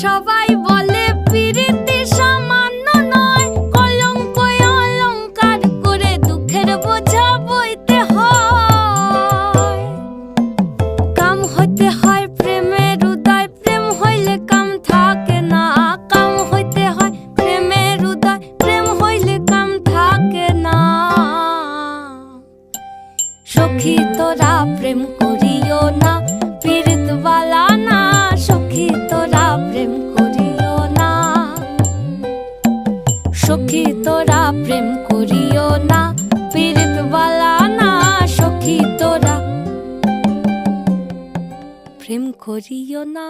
সবাই বলে পিরিতি সামান্য নয়, কলঙ্ক অলঙ্কার করে দুঃখের বোঝা বইতে হয়। কাম হইতে হয় প্রেমের উদয়, প্রেম হইলে কাম থাকে না। কাম হইতে হয় প্রেমের উদয়, প্রেম হইলে কাম থাকে না। সখী তোরা প্রেম করিও না, পীড়িতওয়ালা না। সখী তোরা প্রেম করিও না, সখী তোরা প্রেম করিও না, পীড়িতওয়ালা না। সখী তোরা প্রেম করিও না।